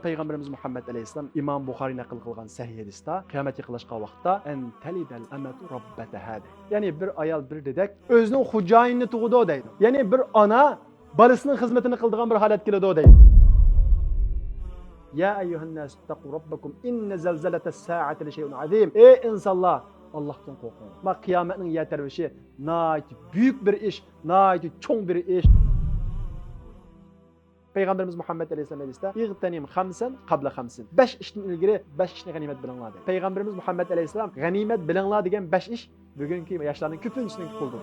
Peygamberimiz Muhammed Aleyhisselam İmam Buxari naql qilgan sahih hadisda qiyomat yiqilishgan vaqtda en talidal amatu rabbataha deydi. Yani bir ayol bir dedek o'zining xo'jayinini tug'di deydi. Yani bir ona balasining xizmatini qildigan bir holat keladi deydi. Ya eyyuhan nas taqu rabbakum inna zalzalatas saati li shay'un azim. Ey insonlar, Allah'tan korkun. Bak kıyametin yetervişi nayet büyük bir iş, nayet çoğun bir iş. Peygamberimiz Muhammed Aleyhisselam hadisde İğtenim hamsen qabla hamsin. 5 işten ilgiri 5 işni ganimet bilinglar deydi. Peygamberimiz Muhammed Aleyhisselam ganimet bilinglar degan 5 iş bugünkü yaşlarning ko'pinchisining qildi.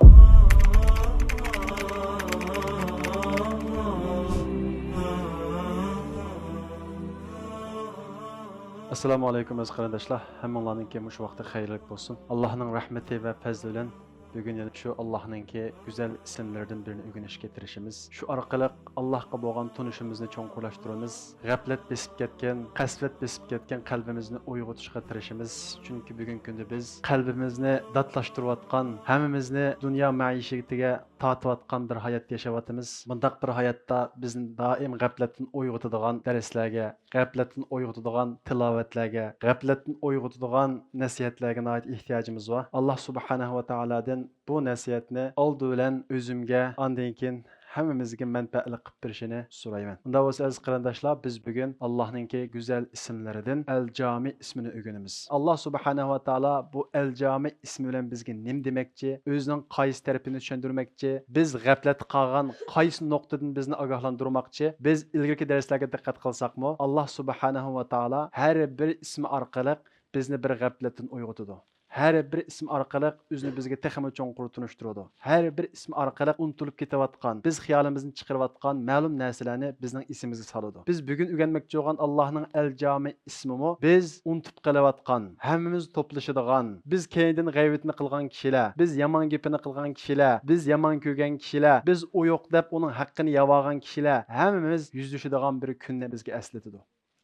Assalamu alaikum aziz qarindoshlar. Hammalarningki mush vaqti xayrlik bo'lsin. Allohning rahmati va fazli bilan bugün yana shu Allohningki go'zal ismlaridan birini o'rganishga tirishimiz. Shu orqali Allohga bo'lgan tunishimizni cho'nqurlashtiramiz. G'aflat besib ketgan, qasvat besib ketgan qalbimizni uyg'otishga tirishimiz. Chunki bugungi kunda biz qalbimizni dodlashtirayotgan, hammamizni dunyo maishatiga tortayotgan bir hayot yashayotimiz. Bundaq bir hayotda bizni doim g'aflatdan uyg'otadigan darslarga, g'aflatdan uyg'otadigan tilovatlarga, g'aflatdan uyg'otadigan nasihatlarga nihoyat ehtiyojimiz bor. Alloh subhanahu va taolodan bu nasihatni oldi bilan o'zimga, ondan keyin hammamizga manfaatli qilib berishini so'rayman. Unda bo'lsa aziz qarindoshlar, biz bugun Allohningki go'zal ismlaridan Al-Jami ismini o'rganamiz. Alloh subhanahu va taolo bu Al-Jami ismi bilan bizga nima demoqchi, o'zining qaysi tarafini tushuntirmoqchi, biz g'aflat qolgan qaysi nuqtadan bizni ogohlantirmoqchi. Biz ilgirki darslarga diqqat qilsakmi, Alloh subhanahu va taolo har bir ismi orqali bizni bir g'aflatdan uyg'otadi. Her bir ism orqali o'zini bizga texmi cho'nqur tunishtiradi. Her bir ism orqali unutilib ketayotgan, biz xiyolimizni chiqarayotgan ma'lum narsalarni bizning esimizga soladi. Biz bugun o'rganmoqchi bo'lgan Allohning Al-Jami ismimi biz unutib qolayotgan, hammamiz to'plashadigan, biz keyindan g'ayvatni qilgan kishilar, biz yomon gapini qilgan kishilar, biz yomon ko'rgan kishilar, biz o'yoq deb uning haqqini yavagan kishilar, hammamiz yuzlashadigan bir kunni bizga eslatadi.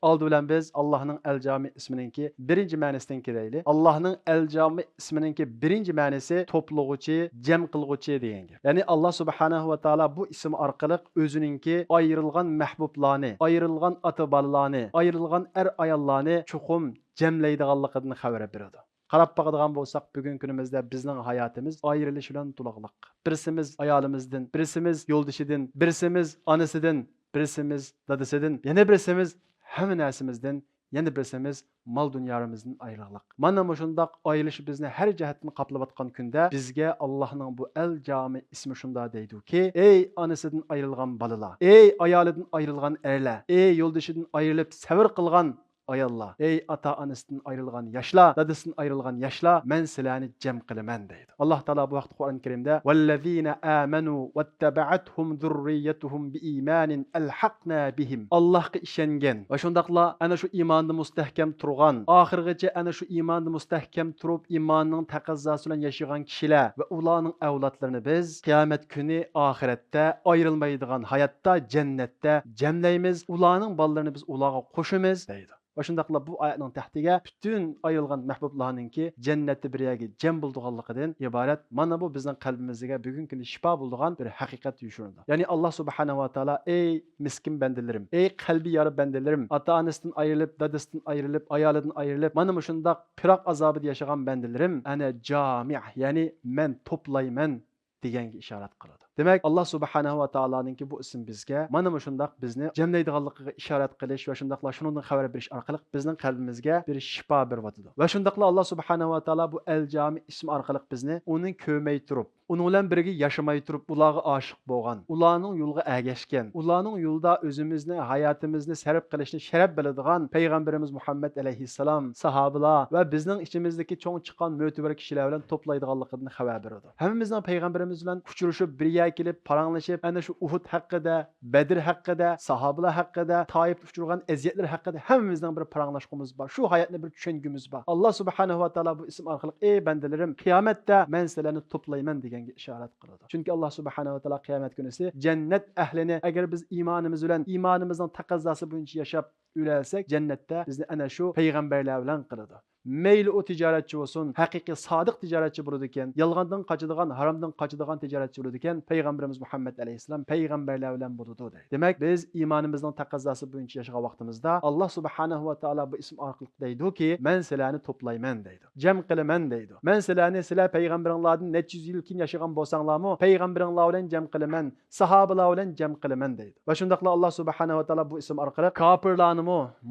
Oldi bilan biz Allohning Al-Jami ismininki birinchi ma'nosidan kelayli. Allohning Al-Jami ismininki birinchi ma'nosi to'plag'uchi, jam qilg'uchi degan gap. Ya'ni Alloh subhanahu va taolo bu ism orqali o'zininki ayrilgan mahbublarni, ayrilgan ota-bolalarni, ayrilgan ayollarni chuqum jamlaydiganligidan xabar beradi. Qarab baqadigan bo'lsak, bugun kunimizda bizning hayotimiz ayrilish bilan to'liqliq. Birisimiz ayolimizdan, birisimiz yo'ldoshidan, birisimiz onasidan, birisimiz dadasidan, yana birisimiz hamma narsamizdan, yana birsimiz mol dunyoimizdan ayriliq. Mana shundoq ayrilish bizni har jihatdan qoplayotgan kunda bizga Allohning bu Al-Jami ismi shunda deydi-ki, ey onasidan ayrilgan bolalar, ey ayolidan ayrilgan erlar, ey yo'ldoshidan ayrilib sabr qilgan ayollar, ey ota-onasidan ayrilgan yoshlar, dadasidan ayrilgan yoshlar, men sizlarni jam qilaman deydi. Alloh taolo bu vaqt Qur'on Karimda vallazina amanu wattaba'atuhum zurriyyatuhum biimanin alhaqna bihim. Allohga ishongan va shundaqla ana shu iymonda mustahkam turgan, oxirgacha ana shu iymonda mustahkam turib iymonning taqozosi bilan yashagan kishilar va ularning avlodlarini biz qiyomat kuni oxiratda ayrilmaydigan hayotda jannatda jamlaymiz. Ularning bolalarini biz ularga qo'shamiz deydi. Va shundaqla bu oyatning tahtiga bütün ayrilgan mahbublarninki jannatda bir yerga jam bo'lganligidan iborat. Mana bu bizning qalbimizga bugungi kunda shifo bo'lgan bir haqiqat yushundi. Ya'ni Alloh subhanahu va taolo ey miskin bandalarim, ey qalbi yori bandalarim, ota-onasidan ayrilib, dadasidan ayrilib, ayolidan ayrilib, mana shundaq firoq azobida yashagan bandalarim, ana jami', ya'ni men to'playman deganga ishorat qiladi. Demak, Alloh subhanahu va taoloninki bu ism bizga mana shundaq bizni jamlaydiganligiga ishorat qilish va shundaqla shundan xabar berish orqali bizning qalbimizga bir shifo beryotdi. Va shundaqla Alloh subhanahu va taolo bu Al-Jami ism orqali bizni uning ko'may turib, uning bilan birga yashamay turib, ularga oshiq bo'lgan, ularning yo'liga ergashgan, ularning yo'lida o'zimizni, hayotimizni sarf qilishni sharaf biladigan payg'ambarimiz Muhammad alayhissalom, sahobalar va bizning ichimizdagi cho'ng chiqqan mo'tabar kishilar bilan to'playdiganligidan xabar beradi. Hammamizning payg'ambarimiz bilan uchrashib bir kelib paranglashib, ana shu Uhud haqida, Badr haqida, sahobalar haqida, Toyib uchirgan aziyatlar haqida hammamizning bir paranglashqimiz bor. Shu hayotni bir tushungimiz bor. Alloh subhanahu va taolo bu ism orqali ey bandalarim, qiyomatda men sizlarni to'playman deganga ishorat qiladi. Chunki Alloh subhanahu va taolo qiyomat kunisi jannat ahlini agar biz iymonimiz bilan, iymonimizning taqozosi bo'yicha yashab o'lalsak, jannatda bizni ana shu payg'ambarlar bilan qiladi. Meyli o ticaretçi olsun, hakiki sadık ticaretçi bo'ladigan, yolg'ondan qochadigan, haromdan qochadigan ticaretçi bo'ladigan Peygamberimiz Muhammed Aleyhisselam peygamberlar bilan bo'ladi deydi. Demak, biz iymonimizning taqozosi bo'yicha yashagan vaqtimizda Alloh subhanahu va taolo bu ism orqali deydiki, men sizlarni to'playman deydi. Jam qilaman deydi. Men sizlar payg'ambaringlardan necha yuz yil keyin yashagan bo'lsanglarmi, payg'ambaringlar bilan jam qilaman, sahobalar bilan jam qilaman deydi. Va shundaqla Alloh subhanahu va taolo bu ism orqali kofirlarni,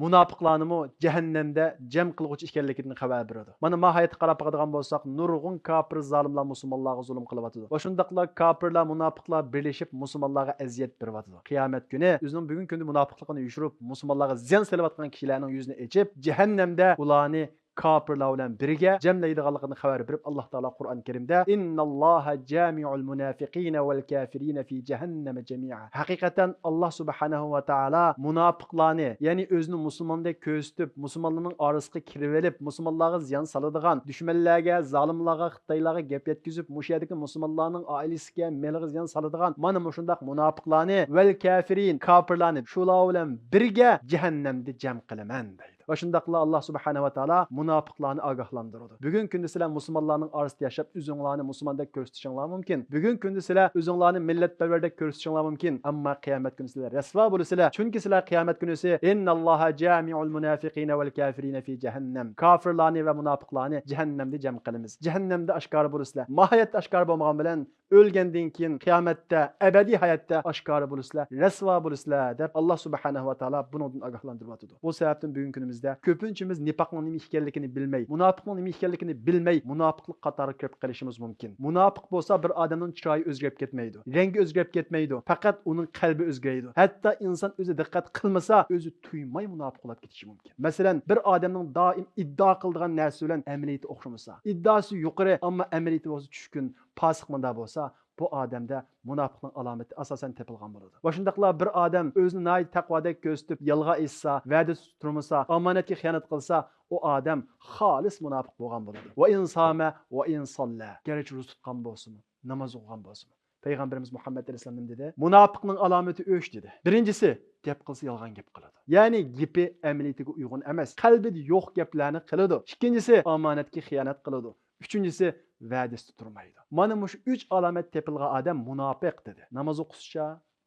munofiqlarni jahannamda jam qilguvchi ekanligidan xabar beradi. Mana mohiyatga qarab qoladigan bo'lsak, nurg'un kofir zolimlar musulmonlarga zulm qilyapti. Va shundaqla kofirlar, munofiqlar birlashib musulmonlarga aziyat beryapti. Qiyomat kuni o'zining bugungi kunda munofiqligini yushirib, musulmonlarga ziyon solayotgan kishilarning yuzini echib, jahannamda ularni kafirlar bilan birga jamlaydiganligini xabar berib, Alloh taolo Qur'on Karimda innalloha jami'ul munafiqina val kafirina fi jahannam jami'a. Haqiqatan Alloh subhanahu va taolo munofiqlarni, ya'ni o'zini musulmondek ko'rsatib, musulmonlarning orasiga kirib olib, musulmonlarga ziyon soladigan, dushmanlarga, zolimlarga, xitoylarga gap yetkazib, mushadagi musulmonlarning oilasiga, meliga ziyon soladigan mana shundaq munofiqlarni val kafirin, kafirlarni shular bilan birga jahannamda jam qilaman deydi. Va shundaqla Alloh subhanahu va taolo munofiqlarni ogohlantiradi. Bugun kunda sizlar musulmonlarning orasida yashab, o'zinglarni musulmondek ko'rsatishingiz mumkin. Bugun kunda sizlar o'zinglarni millatparvardek ko'rsatishingiz mumkin. Ammo qiyomat kuni sizlar rasvo bo'lasizlar. Chunki sizlar qiyomat kunisi innalloha jami'ul munafiqina val kafirina fi jahannam. Kofirlarni va munofiqlarni jahannamda jam qilamiz. Jahannamda oshkor bo'lasizlar. Mohiyatda oshkor bo'lmagan bilan o'lgandan keyin qiyomatda abadiy hayotda oshkor bo'lasizlar, rasvo bo'lasizlar deb Alloh subhanahu va taolo bundan ogohlantiryapti. Bu sababdan bugungi kunimizda ko'pinchimiz nifoqning nima ekanligini bilmay, munofiqning nima ekanligini bilmay, munofiqlik qatori kirib qolishimiz mumkin. Munofiq bo'lsa bir odamning chiroyi o'zgarib ketmaydi, rangi o'zgarib ketmaydi, faqat uning qalbi o'zgaradi. Hatto inson o'zi diqqat qilmasa, o'zi tuymay munofiq bo'lib ketishi mumkin. Masalan, bir odamning doim iddao qiladigan narsa bilan amaliyoti o'xshamasa, iddaosi yuqori, ammo amaliyoti o'zi tushkun, fosiq munda bo'lsa, bu odamda munofiqning alomati asosan tepilgan bo'ladi. Va shundaqla bir odam o'zini noy taqvodek ko'rsatib, yolg'on aytsa, va'da turmasa, omonatga xiyonat qilsa, u odam xolis munofiq bo'lgan bo'ladi. Va insoma va insalla, garchi ro'za tutgan bo'lsin, namoz o'qigan bo'lsin. Payg'ambarimiz Muhammad alayhisalom dedi, munofiqning alomati o'sh dedi. Birinchisi, gap qilsa yolg'on gap qiladi. Ya'ni gapi amaliyatiga uyg'un emas, qalbida yo'q gaplarni qiladi. Ikkinchisi, omonatga xiyonat qiladi. Uchinchisi, va'dasida turmaydi. Mana shu 3 alomat tepilgan odam munofiq dedi. Namoz o'qishcha,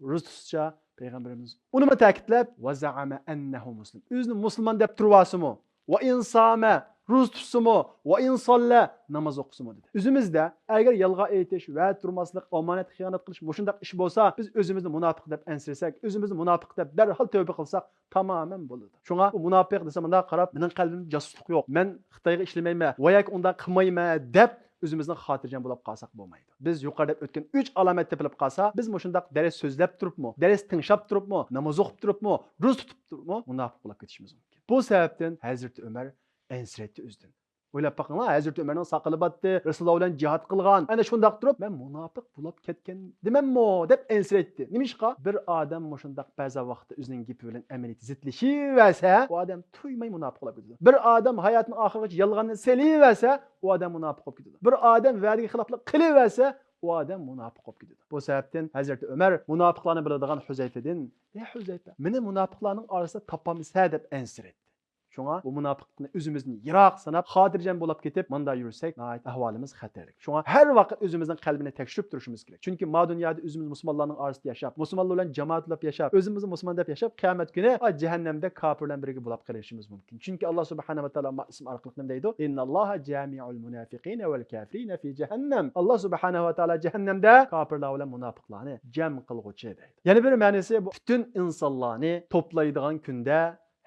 ro'za tutishcha, payg'ambarimiz uni ta'kidlab, va za'ama annahu muslim. O'zini musulmon deb turasimi? Va insoma, ro'za tutsimi? Va insalla, namoz o'qisimi dedi. O'zimizda agar yolg'on aytish va turmaslik, omonat xiyonat qilish shunday ish bo'lsa, biz o'zimizni munofiq deb ansirasak, o'zimizni munofiq deb darhol tavba qilsak, tamoman bo'ladi. Shunga u munofiq desa, bunda qarab, mening qalbimda josuslik yo'q. Men Xitoyga ishlamayman, va yoki unda qilmayman deb o'zimizning xotirjam bo'lib qolsak bo'lmaydi. Biz yuqorida o'tgan 3 alomat tepilib qolsa, biz shundaq dars so'zlab turibmi, dars tinglab turibmi, namoz o'qib turibmi, ro'za tutib turibmi, munofiq bo'lib ketishimiz mumkin. Bu sababdan Hazrat Umar ansiraydi o'zidan. O'ylab boqinglar, Hazrat Umarning saqili batdi, Rasululloh bilan jihad qilgan. Ana shundaq turib, men munofiq bo'lib ketgan demanmi deb ansiraydi. Nima ishqa? Bir odam shundaq ba'zi vaqtda o'zining gapi bilan amaliyati zidlashiversa, u odam tuymay munofiq bo'lib ketadi. Bir odam hayotining oxirigacha yolg'onni selaversa, u odam munofiq bo'lib ketadi. Bir odam va'daga xiloflik qilaversa, u odam munofiq bo'lib ketadi. Bu sababdan Hazrat Umar munofiqlarni biladigan Huzayfadan, "Ey Huzayfa, meni munofiqlarning orasida topamiz-ha" deb ansiraydi. Shunga bu munofiqlikni o'zimizni yiroq sanab, xotirjam bo'lib ketib, menda yursak, ahvolimiz xatarlik. Shunga har vaqt o'zimizning qalbini tekshirib turishimiz kerak. Chunki ma dunyoda o'zimiz musulmonlarning orasida yashab, musulmonlar bilan jamoatlab yashab, o'zimizni musulmon deb yashab, qiyomat kuni jahannamda kofirlar birga bo'lib qolishimiz mumkin. Chunki Alloh subhanahu va taolo ism orqali nima deydi? Innalloha jami'ul munafiqina val kafirina fi jahannam. Alloh subhanahu va taolo jahannamda kofirlar bilan munofiqlarni jam qilguvchi deydi. Yana bir ma'nosi bu butun insonlarni to'playdigan kunda,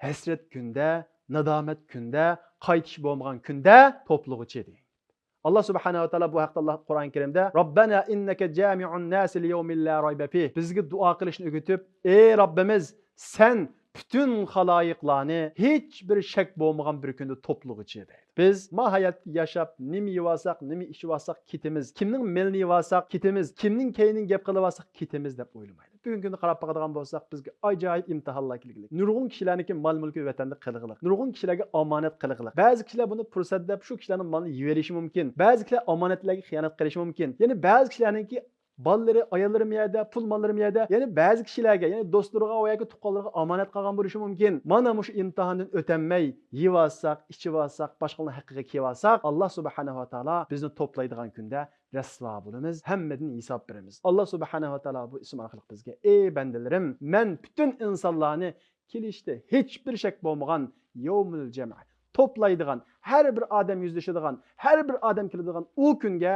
hasrat kunda, nadomat kunda, qaytish bo'lmagan kunda to'plug'ichi deydi. Alloh subhanahu va taolo bu haqda Alloh Qur'on Karimda Robbana innaka jami'un nas li yawmin la rayba fi. Bizga duo qilishni o'rgatib, ey Robbimiz, sen bütün xaloyiqlarni hech bir shak bo'lmagan bir kunda to'plug'ichi deydi. Biz mahayat yashab, nima yevasak, nima ichvasak ketimiz. Kimning melni yevasak ketimiz, kimning keyinin gap qilavasak ketimiz deb o'ylamaydi. Bugungi kunda qarab boqadigan bo'lsak, bizga ajoyib imtihonlar kelganlik. Nurg'un kishilarniki mol-mulki vatanda qilg'iliq. Nurg'un kishilarga omonat qilg'iliq. Ba'zi kishilar buni fursat deb shu kishilarning molini yeyverishi mumkin. Ba'zi kishilar omonatlarga xiyonat qilishi mumkin. Ya'ni ba'zi kishilarniki Balları, ayolları yerda, pul malları yerda. Yani bazı kişilerge, yani dostlarına veya tuqqanlarga amanet qolgan bo'lishi mumkin. Mana shu imtihondan o'tanmay, yeb olsak, ichib olsak, boshqalarning haqqiga kelib olsak, Alloh subhanahu va taolo bizni to'playdigan kunda rasvo bo'lamiz, hammadan hisob beramiz. Alloh subhanahu va taolo bu ism orqali bizga: "Ey bandalarim, men butun insonlarni kelishdi hech bir shak bo'lmagan yawmul jama' to'playdigan, har bir odam yuzlashadigan, har bir odam keladigan u kunga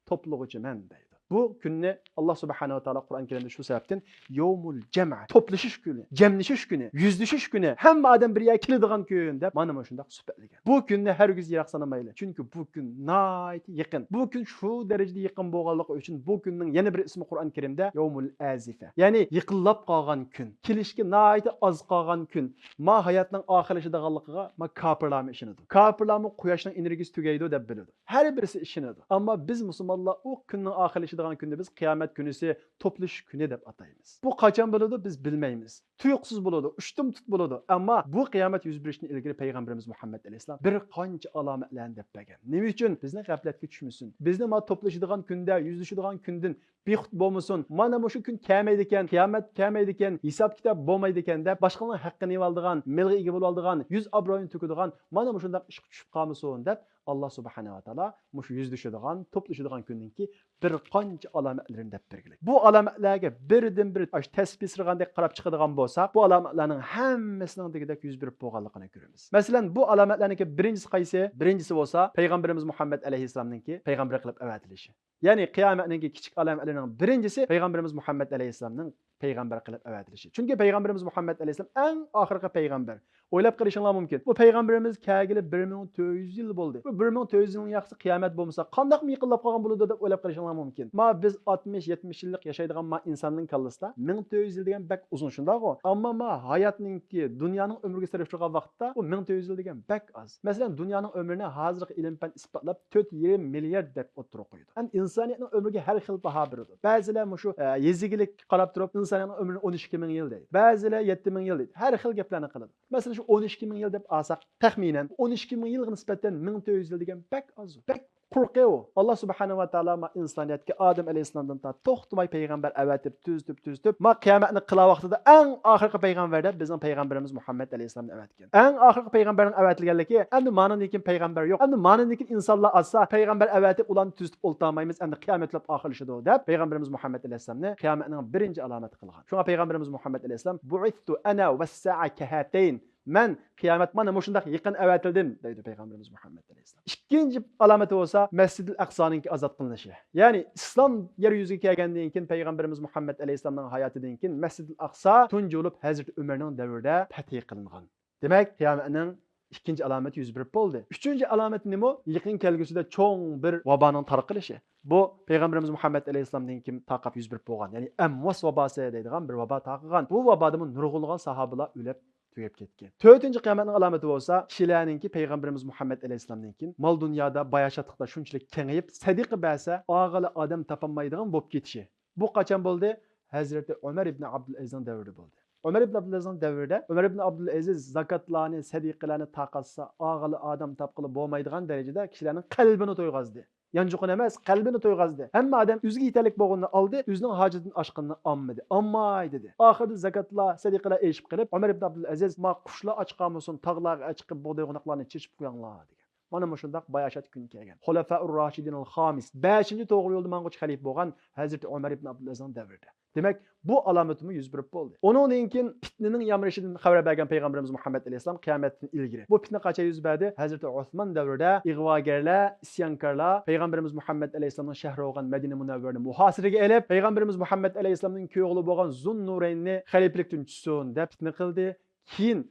to'plag'uchiman" deydi. Bu günni Allah subhanahu wa ta'ala Kur'an-ı Kerim'de şu sebepten yevmul cem'a, toplaşış günü, cemleşiş günü, yüzleşiş günü, hem adam bir yer kiladigan köyünde manama şundak süpetligen. Bu günni her gün yirak sanamaylı. Çünkü bu gün naiti yakın. Bu gün şu derecede yakın boğallık için bu günün yeni bir ismi Kur'an-ı Kerim'de yevmul azife. Yani yıkıllap kalgan gün, kilişki naiti az kalgan gün, ma hayatının ahirleşidiganlıqıga ma kapırlama işinidir. Kapırlama kuyaşның enerjisi tügeydi dep biladi. Her birisi işinidir. Ama biz Müslümanlar o günün ahirleşidigan günde biz kıyamet günüsü toplaş günü dep ataymiz. Bu kaçan buludu biz bilmeymiz. Tuyuksuz buludu, uçtum tut buludu. Ama bu kıyamet yüz birişine ilgili Peygamberimiz Muhammed Aleyhisselam bir qancha alametlerini dep bergen. Nima üçün? Bizni gafletga tushmasin. Bizni ma toplashadigan kunda, yüzleşadigan kundan bexut bo'lmasin. Mana shu kun kelmaydi ekan, qiyomat kelmaydi ekan, hisob kitob bo'lmaydi ekan deb boshqalarning haqqini oladigan, milga ega bo'la oladigan, yuz obro'yini to'kadigan mana shunday ish tushib qolmasin deb Allah subhanahu wa ta'ala mush yüzleşadigan, toplashadigan kunninki bir qancha alametlerini dep bergan. Bu alametlarga birdan bir tasbih sirgandek qarab chiqadigan bo'lsak, bu alametlarning hammasining degidek yuz berib bo'lganligini ko'ramiz. Masalan, bu alametlarningki birinchisi qaysi? Birinchisi bo'lsa, Payg'ambarimiz Muhammad alayhissalomningki payg'ambar qilib avatilishi. Ya'ni qiyomatning kichik alametlarining birinchisi Payg'ambarimiz Muhammad alayhissalomning payg'ambar qilib avatilishi. Chunki Payg'ambarimiz Muhammad alayhissalom eng oxirgi payg'ambar. O'ylab qarashinglar mumkin. Bu payg'ambarimiz kelgili 1400 yil bo'ldi. Bu 1400 yilning yaxshi qiyomat bo'lmasa, qanday yiqilib qolgan bo'ladi deb o'ylab qarashinglar mumkin. Ma biz 60-70 yillik yashaydigan ma insonning kallasida 1400 yil degan bak uzun shundaqo. Ammo ma hayotningki dunyoning umriga sarflagan vaqtda bu 1400 yil degan bak az. Masalan, dunyoning umrini hozirgi ilm fan isbotlab 4,5 milliard deb o'tirib qo'ydi. Endi insoniyatning umriga har xil baho beradi. Ba'zilar shu yezigilik qarab turib insoniyatning umrini 12 ming yil deydi. Ba'zilar 7 ming yil deydi. Har xil gaplarni qiladi. Masalan, 12 ming yıl deb alsak, taxminen 12 ming yılga nisbatan 1400 yıl degan bak az. Bak qurqi o. Allah subhanahu va taolo ma insoniyatga Adam alayhissalomdan ta to'xtamay payg'ambar avatib, tuztib, ma qiyomatni qila vaqtida eng oxirgi payg'ambar deb bizning payg'ambarimiz Muhammad alayhissalomni avatgan. Eng oxirgi payg'ambarning avatilganligi, endi ma'nodan payg'ambar yo'q. Endi ma'nodan insonlar azsa payg'ambar avatib ularni tuztib oltamaymiz, endi qiyomatlab oxirlashadi deb payg'ambarimiz Muhammad alayhissalomni qiyomatning birinchi alomati qilgan. Shunga payg'ambarimiz Muhammad alayhissalom bu'ittu ana was-sa'a kahatayn. Men qiyomat mana shunday yaqin avatildim deydi payg'ambarimiz Muhammad alayhissalom. Ikkinchi alomati bo'lsa Masjidul Aqsoning ozod qilinishi. Ya'ni islom yer yuziga kelgandan keyin payg'ambarimiz Muhammad alayhissalomning hayotidan keyin Masjidul Aqso tunji bo'lib Hazrat Umarning davrida fath qilingan. Demak, qiyomatning ikkinchi alomati yuz berib bo'ldi. Uchinchi alomat nima? Yaqin kelgusida cho'ng bir vaboning tarqalishi. Bu payg'ambarimiz Muhammad alayhissalomdan keyin taqab yuz berib bo'lgan. Ya'ni Amwas vabosi deydigan bir vabo taqilgan. Bu vaboda nurg'ulg'an sahobalar o'lib tugab ketgan. To'rtinchi qiyomatning alomati bo'lsa, kishilarningki payg'ambarimiz Muhammad alayhissalomdan keyin mol dunyoda bayashatlikda shunchalik kengayib, sadiqa ba'sa og'ali odam topolmaydigan bo'lib ketishi. Bu qachon bo'ldi? Hazrati Umar ibn Abdul Azizning davrida bo'ldi. Umar ibn Abdul Azizning davrida Umar ibn Abdul Aziz zakotlarni, sadiqalarni taqatsa, og'ali odam topqili bo'lmaydigan darajada kishilarning qalbini to'yg'azdi. Yancuqun emas, qalbini to'yg'azdi. Hamma odam o'ziga yetarlik bo'lganini oldi, o'zining hojatini oshqanini olmadi. Ammay dedi. Oxirida zakotlar, sadiqalar eshib qilib, Umar ibn Abdul Aziz ma qushlar ochqanmasin, tog'larga chiqib bug'doy qo'noqlarni chechib qo'yinglar degan. Mana shunday bayashat kun kelgan. Xulafaur Rashidinul Xamis 5-to'g'ri yo'lda mang'uch xalifa bo'lgan Hazrat Umar ibn Abdul Azizning davrida. Demak, bu alomatimi yuz berib bo'ldi. Uningdan keyin fitnaning yamrishidan xabar bergan payg'ambarimiz Muhammad alayhissalom qiyomatdan ilgari. Bu fitna qancha yuz berdi? Hazrat Usmon davrida ig'vogarlar, isyonkorlar payg'ambarimiz Muhammad alayhissalomning shahri bo'lgan Madina Munawvarani muhosiraga elib, payg'ambarimiz Muhammad alayhissalomning ko'g'li bo'lgan Zunnuraynni xalifalikdan tushsin deb fitna qildi. Keyin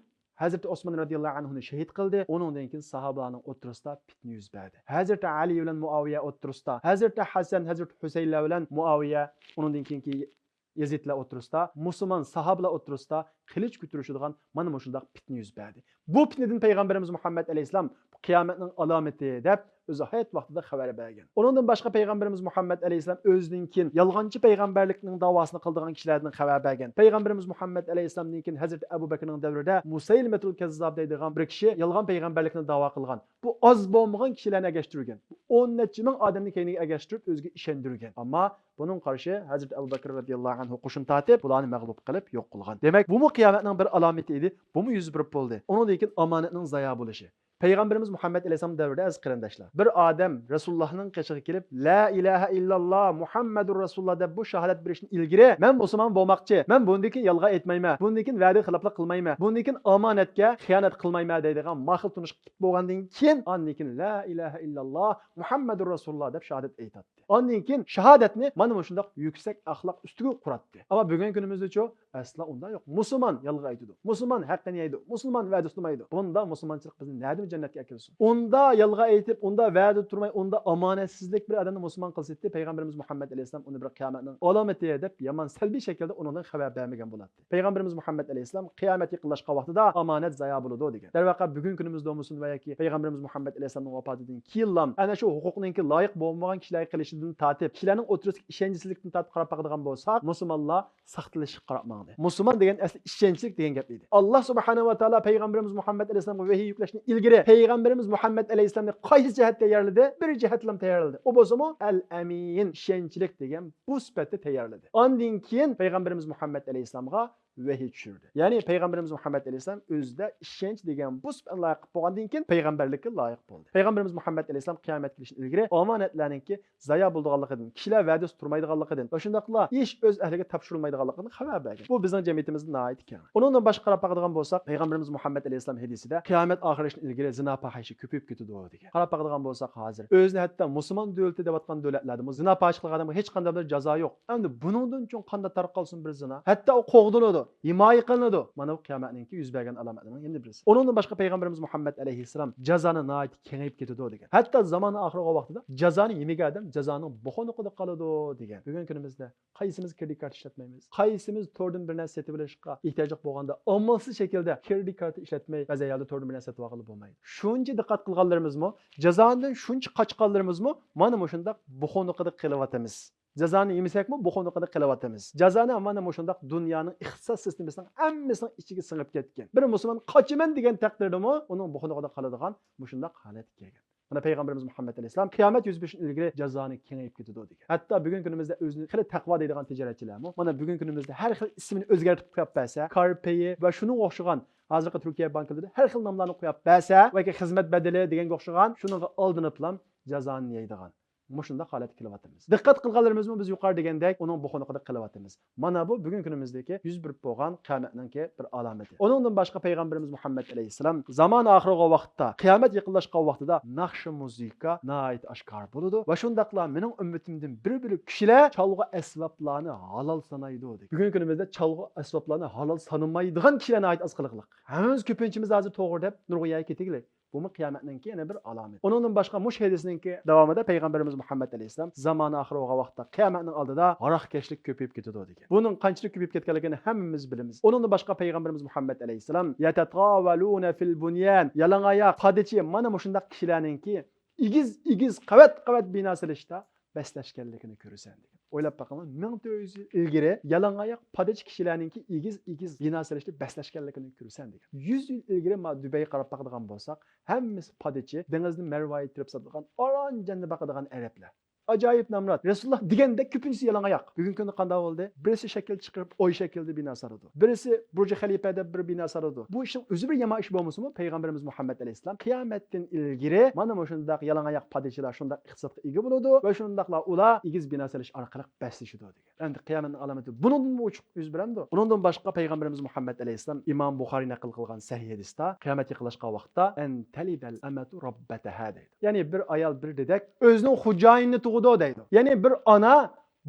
Hazreti Osman radhiyallohu anhuni shahid qildi. Uningdan keyin sahobalarning o'rtasida fitna yuz berdi. Hazreti Ali bilan Muaviya o'rtasida, Hazreti Hasan, Hazreti Husaynlar bilan Muaviya, uningdan keyingi Yazidlar o'rtasida, musulmon sahobalar o'rtasida qilich ko'tarishadigan mana shunday fitna yuz berdi. Bu fitnadan payg'ambarimiz Muhammad alayhissalom qiyomatning alomati deb o'zi hayot vaqtida xabar bergan. Uningdan boshqa payg'ambarimiz Muhammad alayhissalom o'zidan keyin yolg'onchi payg'ambarlikning davosini qildigan kishilardan xabar bergan. Payg'ambarimiz Muhammad alayhissalomdan keyin Hazrat Abu Bakrning davrida Musaylimatul Kazzab deydigan bir kishi yolg'on payg'ambarlikni da'vo qilgan. Bu oz bo'lmagan kishilarni agashtirgan. 10 necha ming odamni keyniga agashtirib o'ziga ishontirgan. Ammo Bunun karşı Hazreti Ebu Bakır radıyallahu anh qo'shin tatib, bularni mag'lub qilib yo'q qilgan. Demak, bu mu qiyomatning bir alomati edi? Bu mu yuz berib bo'ldi? Undan keyin omonatning zayo bo'lishi. Peygamberimiz Muhammed Aleyhisselam devrinde az kırındaşlar. Bir adam Resulullah'ın kaçığı gelip La ilahe illallah Muhammedur Resulullah deb bu şahadat birişini ilgiri men Müslüman bolmakçı. Men bundakin yalga etmeyme. Bundakin va'da xiloflik qilmayman. Bundakin omonatga xiyonat qilmayman deydigan mahil tunish bo'lgandan keyin andikin La ilahe illallah Muhammedur Resulullah deb şahadat aytadi. Ondan keyin shahodatni mana bu shundoq yuksak axloq ustiga quratdi. Ama bugün günümüzde asla unda yo'q. Musulmon yalga aytadi. Musulmon haqqini yeydi. Musulmon va'da tutmaydi. Bunda musulmonchilik bizni nima cennetga akilsin. Onda yalga aytib, onda va'da turmay, onda omonatsizlik bir odamni musulmon qilsaydi, Peygamberimiz Muhammed Aleyhisselam uni bir qiyomatning alomati deb yomon salbiy shaklda undan xabar bermagan bo'ladi. Peygamberimiz Muhammed Aleyhisselam qiyomat yaqinlashgan vaqtida omonat zayo bo'ladi degan. Darvaqa bugun kunimizda musulmon va yoki Peygamberimiz Muhammed Aleyhisselamning vafotidan keyin ana shu huquqninki loyiq bo'lmagan kishilarga qilishidan tatib, kishilarning o'tirishlik ishonchsizlikdan tatib qarab baqadigan bo'lsak, musulmonlar saqtilashib qarabmadi. Musulmon degan asli ishonchlik degan gap edi. Alloh subhanahu va taolo Peygamberimiz Muhammed Aleyhisselamga vahiy yuklashni ilgari Peygamberimiz Muhammed Aleyhisselamni qaysi jihatda tayyorladi? Bir jihatlam tayyorladi. O bo'lsa-mu al-amin, ishonchlik degan bu sifatda tayyorladi. Ondan keyin Peygamberimiz Muhammed Aleyhisselamga vahiy tushirdi. Ya'ni Peygamberimiz Muhammed Aleyhisselam o'zida ishonch degan bu sifatga loyiq bo'lgandan keyin payg'ambarlikka loyiq bo'ldi. Peygamberimiz Muhammed Aleyhisselam qiyomat kelishdan ilgari omonatlarningki zayo bo'lganligidan, kishilar va'dasi turmaydiganligidan va shundaqla ish o'z ahliga topshirilmaydiganligidan xabar bergan. Bu bizning jamiyatimizning nihoyat ekan. Undan boshqa qarab baqadigan bo'lsak, Peygamberimiz Muhammed Aleyhisselam hadisida qiyomat oxirlashdan ilgari zina fahishi ko'payib ketadi degan. Qarab baqadigan bo'lsak, hozir o'zini hatto musulmon davlati deb atgan davlatlarda bu zina fahish qilgan odamga hech qanday bir jazo yo'q. Endi buningdan uchun qanday tarqalsin bir zina? Hatto u qo'g'diladi. Himoya qilinadi. Mana bu qiyomatning yuz bergan alomatlarining yana birisi. Undan boshqa Peygamberimiz Muhammed Aleyhisselam jazoni nihoyat kengayib ketadi degan. Hatto zamon oxirgi vaqtida jazoni yemagan odam jazoning buxoniqida qoladi degan. Bugun kunimizda qaysimiz kredit kart ishlatmaymiz? Qaysimiz to'rdan bir narsa sotib olishga ehtiyoj bo'lganda omilsiz shaklda kredit kartı ishlatmay bazayalda to'rdan bir narsa sotib olib bo'lmaydi. Shuncha diqqat qilganlarimizmi? Jazondan shuncha qochganlarimizmi? Mana shundaq buxoniqida qilyapmiz. Jazoni yemasakmi buxoniqida qilyapmiz. Jazoni mana shundaq dunyoning iqtisod sistemasining hammasining ichiga singib ketgan. Bir musulmon qochaman degan taqdirdami, uning buxoniqida qoladigan shundaq holat kelgan. Mana Peygamberimiz Muhammed Aleyhisselam qiyomat yuz berishdan ilgari jazoni kengayib ketadi degan. Hatto bugun kunimizda o'zini xili taqvo deydigan tijoratchilarmi mana bugun kunimizda har xil ismini o'zgartirib qo'yib bersa, Carpay va shunga o'xshagan hozirgi Turkiya bankalarida har xil nomlarni qo'yib bersa va xizmat badali deganga o'xshagan shunga oldinib ham jazoni yeydigan. Mushunda holat qilyapmiz. Diqqat qilganlarimizmi biz yuqori degandek uning buxoniqida qilyapmiz. Mana bu bugun kunimizdagi yuz berib bo'lgan qiyomatningki bir alomati. Uningdan boshqa Peygamberimiz Muhammed Aleyhisselam zamon oxirgi vaqtda, qiyomat yaqinlashgan vaqtida naqshi musiqa nihoyat oshkor bo'ladi va shundaqla mening ummatimdan bir kishilar chalg'u asboblarni halol sanaydi deydi. Bugun kunimizda chalg'u asboblarni halol sanmaydigan kishilar nihoyat oz qiliqliq. Hammamiz ko'pinchimiz hozir to'g'ri deb nurg'oyaga ketiglik. Bu mu qiyomatninki yana bir alomat. Uningdan boshqa mush hadisninki davomida Peygamberimiz Muhammed Aleyhisselam zamoni oxirgi vaqtda qiyomatning oldida aroqkashlik ko'payib ketadi degan. Buning qanchalik ko'payib ketganligini hammamiz bilamiz. Uningdan boshqa Peygamberimiz Muhammed Aleyhisselam yatatawaluna fil bunyan yalangoyoq qadichi mana shundaq kishilarninki igiz qavat bino silishda baslashganligini ko'rasan degan. O'ylab baqaman 1400 yil ilgari yalangoyoq padich kishilarninki igiz bino silishda baslashganligini ko'rasan degan. 100 yil ilgari Dubayga qarab baqadigan bo'lsak, hammasi padichi dengizni marvoyib turib sotadigan oranjanni baqadigan arablar. Acayip namrat. Resulullah degende köpüncüsü yalangoyoq. Bugungi kunda qanday bo'ldi? Birisi shakl chiqarib, oy shaklda bino saradi. Birisi Burj Xalifada bir bino saradi. Bu ishning o'zi bir yomon ish bo'lmasa-mu, Peygamberimiz Muhammed Aleyhisselam qiyomatdan ilgari mana shundaq yalangoyoq padichilar shundaq iqtisodga ega bo'ladi va shundaqla ular igiz bino solish orqali baslashadi degan. Endi qiyomatning alomati bundan ochiq yuz beradi. Bundan boshqa Peygamberimiz Muhammed Aleyhisselam Imom Buxoriy naql qilgan sahih hadisda qiyomat yaqinlashgan vaqtda an talibal amatu rabbataha deydi. Ya'ni bir ayol bir dedek o'zining xo'jayinini deydi. Ya'ni bir ona